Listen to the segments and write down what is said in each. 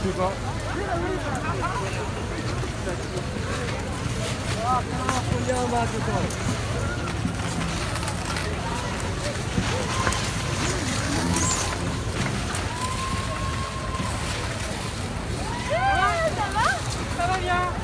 sais pas. Ça va bien.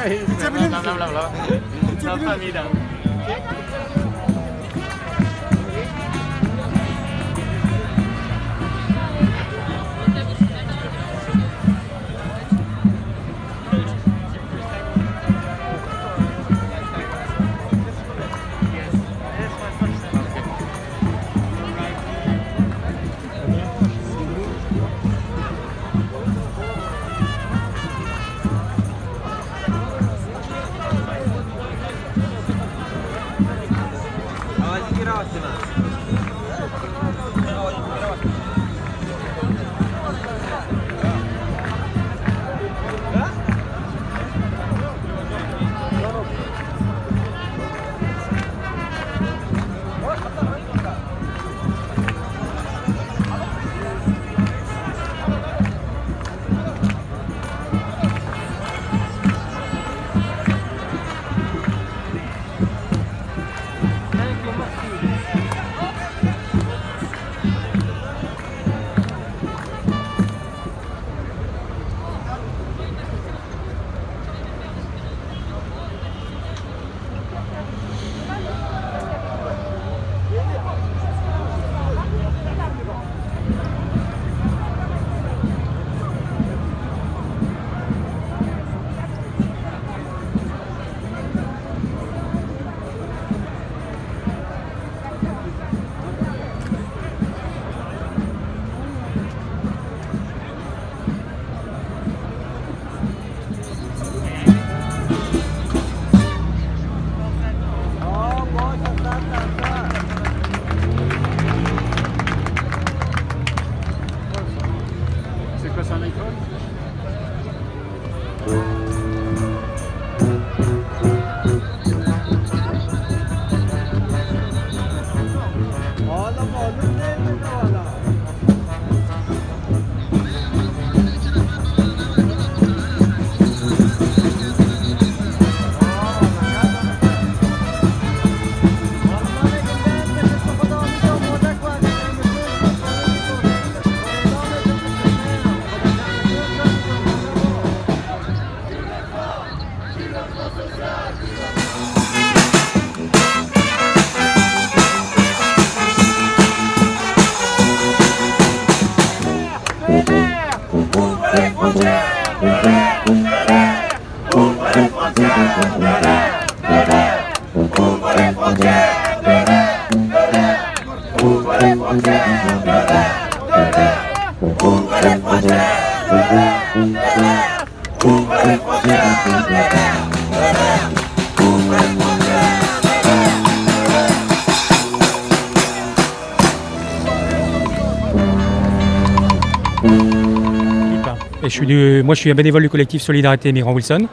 İçebilir misin? İçebilir misin? passe en école? Moi, je suis un bénévole du collectif Solidarité Migrants Wilson,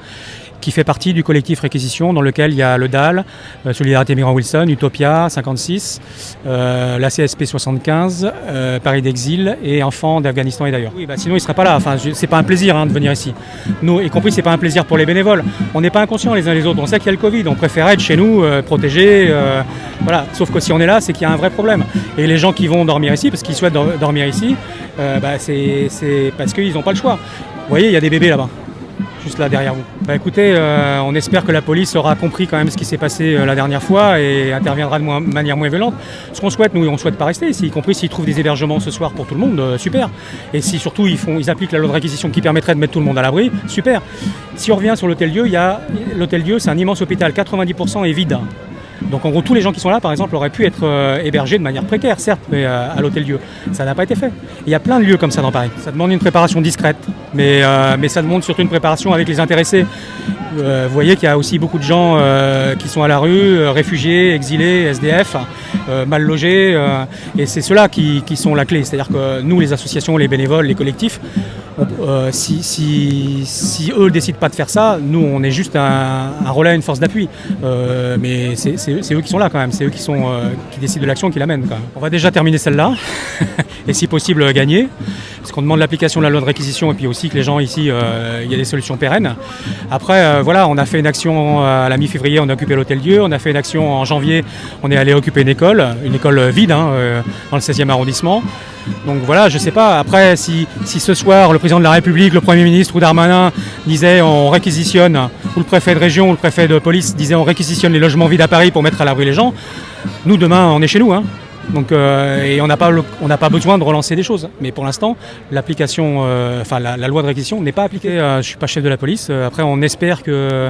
qui fait partie du collectif Réquisition, dans lequel il y a le DAL, Solidarité Migrants Wilson, Utopia 56, la CSP 75, Paris d'Exil et Enfants d'Afghanistan et d'ailleurs. Oui, sinon ils ne seraient pas là. Enfin, c'est pas un plaisir de venir ici. Nous, y compris, c'est pas un plaisir pour les bénévoles. On n'est pas inconscients les uns les autres. On sait qu'il y a le Covid. On préfère être chez nous, protégés. Voilà. Sauf que si on est là, c'est qu'il y a un vrai problème. Et les gens qui vont dormir ici, parce qu'ils souhaitent dormir ici, c'est parce qu'ils n'ont pas le choix. Vous voyez, il y a des bébés là-bas, juste là derrière vous. Écoutez, on espère que la police aura compris quand même ce qui s'est passé la dernière fois et interviendra de manière moins violente. Ce qu'on souhaite, nous, on ne souhaite pas rester ici, y compris s'ils trouvent des hébergements ce soir pour tout le monde, super. Et si surtout ils appliquent la loi de réquisition qui permettrait de mettre tout le monde à l'abri, super. Si on revient sur l'Hôtel-Dieu, l'Hôtel-Dieu, c'est un immense hôpital, 90% est vide. Donc en gros, tous les gens qui sont là, par exemple, auraient pu être hébergés de manière précaire, certes, mais à l'Hôtel-Dieu. Ça n'a pas été fait. Il y a plein de lieux comme ça dans Paris. Ça demande une préparation discrète, mais ça demande surtout une préparation avec les intéressés. Vous voyez qu'il y a aussi beaucoup de gens qui sont à la rue, réfugiés, exilés, SDF, mal logés. Et c'est ceux-là qui sont la clé. C'est-à-dire que nous, les associations, les bénévoles, les collectifs, si eux ne décident pas de faire ça, nous, on est juste un relais, une force d'appui. Mais c'est eux qui sont là quand même, c'est eux qui décident de l'action, qui l'amènent quand même. On va déjà terminer celle-là, et si possible gagner, parce qu'on demande l'application de la loi de réquisition et puis aussi que les gens ici, il y a des solutions pérennes. Après, voilà, on a fait une action à la mi-février, on a occupé l'Hôtel-Dieu, on a fait une action en janvier, on est allé occuper une école vide dans le 16e arrondissement. Donc voilà, je sais pas, après si ce soir le président de la République, le Premier ministre ou Darmanin disait on réquisitionne, ou le préfet de région ou le préfet de police disait on réquisitionne les logements vides à Paris pour mettre à l'abri les gens, nous demain on est chez nous. Donc, et on n'a pas besoin de relancer des choses. Mais pour l'instant, l'application, la loi de réquisition n'est pas appliquée. Je ne suis pas chef de la police. Après, on espère que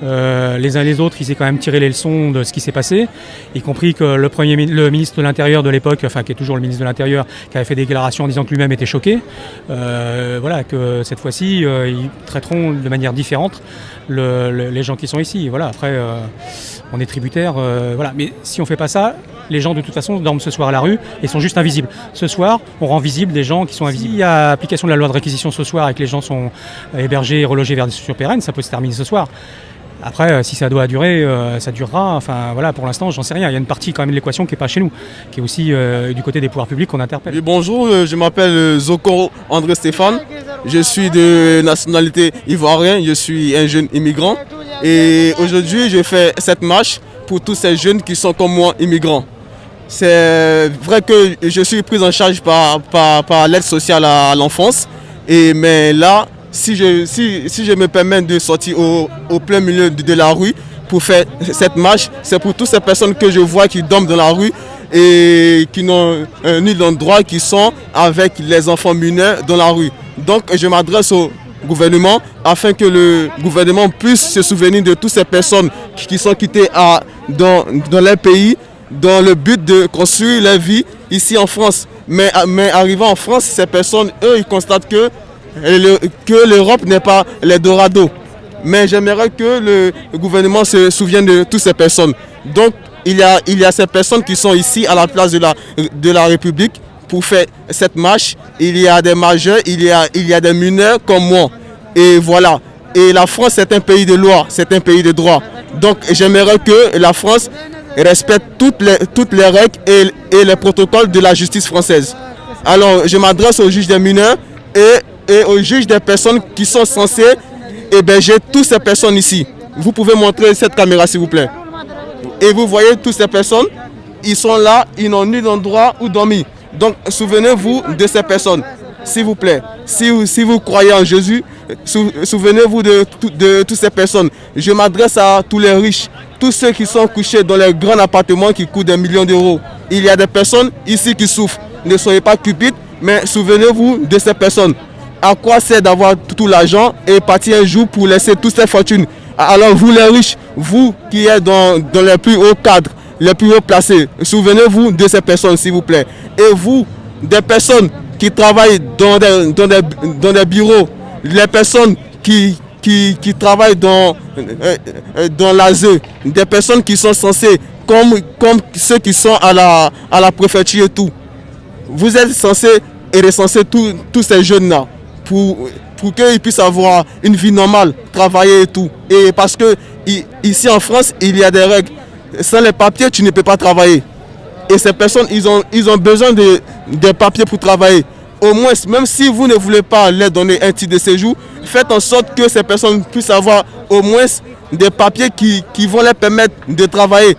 les uns et les autres, ils aient quand même tiré les leçons de ce qui s'est passé, y compris que le ministre de l'Intérieur de l'époque, qui est toujours le ministre de l'Intérieur, qui avait fait des déclarations en disant que lui-même était choqué. Voilà, que cette fois-ci, ils traiteront de manière différente les gens qui sont ici. Voilà, après, on est tributaire. Voilà. Mais si on ne fait pas ça, les gens de toute façon dorment ce soir à la rue et sont juste invisibles. Ce soir, on rend visibles des gens qui sont invisibles. S'il y a application de la loi de réquisition ce soir et que les gens sont hébergés et relogés vers des structures pérennes, ça peut se terminer ce soir. Après, si ça doit durer, ça durera. Enfin, voilà, pour l'instant, j'en sais rien. Il y a une partie quand même de l'équation qui n'est pas chez nous, qui est aussi du côté des pouvoirs publics qu'on interpelle. Oui, bonjour, je m'appelle Zoko André Stéphane. Je suis de nationalité ivoirienne, je suis un jeune immigrant. Et aujourd'hui, je fais cette marche pour tous ces jeunes qui sont comme moi immigrants. C'est vrai que je suis pris en charge par l'aide sociale à l'enfance. Mais là, si je me permets de sortir au plein milieu de la rue pour faire cette marche, c'est pour toutes ces personnes que je vois qui dorment dans la rue et qui n'ont ni d'endroit, qui sont avec les enfants mineurs dans la rue. Donc je m'adresse au gouvernement afin que le gouvernement puisse se souvenir de toutes ces personnes qui sont quittées dans leur pays dans le but de construire leur vie ici en France. Mais arrivant en France, ces personnes, eux, ils constatent que l'Europe n'est pas l'Eldorado. Mais j'aimerais que le gouvernement se souvienne de toutes ces personnes. Donc, il y a ces personnes qui sont ici à la place de la République pour faire cette marche. Il y a des majeurs, il y a des mineurs comme moi. Et voilà. Et la France, c'est un pays de loi, c'est un pays de droit. Donc j'aimerais que la France respecte toutes les règles et les protocoles de la justice française. Alors je m'adresse aux juges des mineurs et aux juges des personnes qui sont censées héberger toutes ces personnes ici. Vous pouvez montrer cette caméra s'il vous plaît. Et vous voyez toutes ces personnes, ils sont là, ils n'ont ni d'endroit où dormir. Donc souvenez-vous de ces personnes, s'il vous plaît. Si vous croyez en Jésus, souvenez-vous de toutes ces personnes. Je m'adresse à tous les riches, tous ceux qui sont couchés dans les grands appartements qui coûtent des millions d'euros. Il y a des personnes ici qui souffrent. Ne soyez pas cupides, mais souvenez-vous de ces personnes. À quoi sert d'avoir tout l'argent et partir un jour pour laisser toutes ces fortunes? Alors vous les riches, vous qui êtes dans les plus hauts cadres, les plus hauts placés, souvenez-vous de ces personnes s'il vous plaît. Et vous, des personnes qui travaillent dans des bureaux, les personnes qui travaillent dans l'ASE, des personnes qui sont censées, comme ceux qui sont à la préfecture et tout. Vous êtes censés et recensés tous ces jeunes-là pour qu'ils puissent avoir une vie normale, travailler et tout. Et parce que ici en France, il y a des règles. Sans les papiers, tu ne peux pas travailler. Et ces personnes, ils ont besoin des papiers pour travailler. Au moins, même si vous ne voulez pas leur donner un titre de séjour, faites en sorte que ces personnes puissent avoir au moins des papiers qui vont leur permettre de travailler.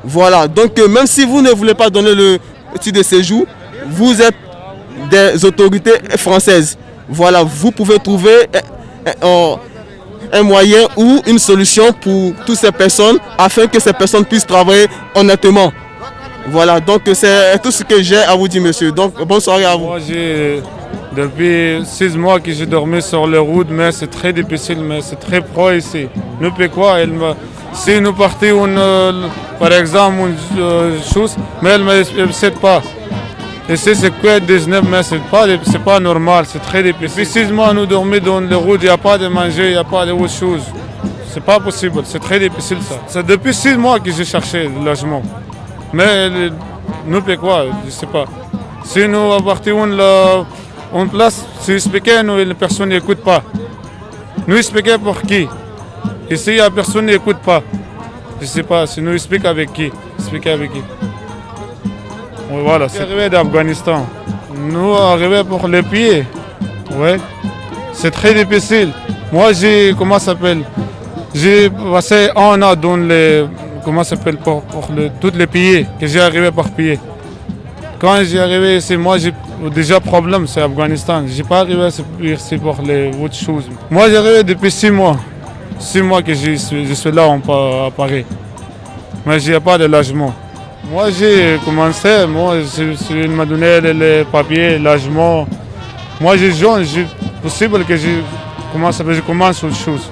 Voilà, donc même si vous ne voulez pas donner le titre de séjour, vous êtes des autorités françaises. Voilà, vous pouvez trouver un moyen ou une solution pour toutes ces personnes afin que ces personnes puissent travailler honnêtement. Voilà, donc c'est tout ce que j'ai à vous dire, monsieur. Donc, bonne soirée à vous. Moi, depuis 6 mois que j'ai dormi sur les routes, mais c'est très difficile, mais c'est très pro ici. Nous, quoi, si nous partons, par exemple, une chose, mais elle ne sait pas. Ici, c'est que 19, mais ce n'est pas normal, c'est très difficile. Depuis 6 mois, nous dormons dans les routes, il n'y a pas de manger, il n'y a pas d'autre chose. C'est pas possible, c'est très difficile ça. C'est depuis 6 mois que j'ai cherché le logement. Mais nous, quoi, je ne sais pas. Si nous partons en place, si expliquer, nous, personne n'écoute pas. Nous expliquer pour qui? Ici, personne n'écoute pas. Je ne sais pas, si nous expliquons avec qui? Expliquer avec qui? Voilà, c'est arrivé d'Afghanistan. Nous arrivés pour les pieds. Ouais. C'est très difficile. Moi, j'ai passé un an dans les, pour tous les pays que j'ai arrivé par pied. Quand j'ai arrivé ici, moi j'ai déjà problème, c'est Afghanistan. J'ai pas arrivé ici pour les autres choses. Moi j'ai arrivé depuis 6 mois. 6 mois que je suis là à Paris. Mais j'ai pas de logement. Moi j'ai commencé, il m'a donné les papiers, logement. Moi j'ai jeune, possible que je commence autre chose.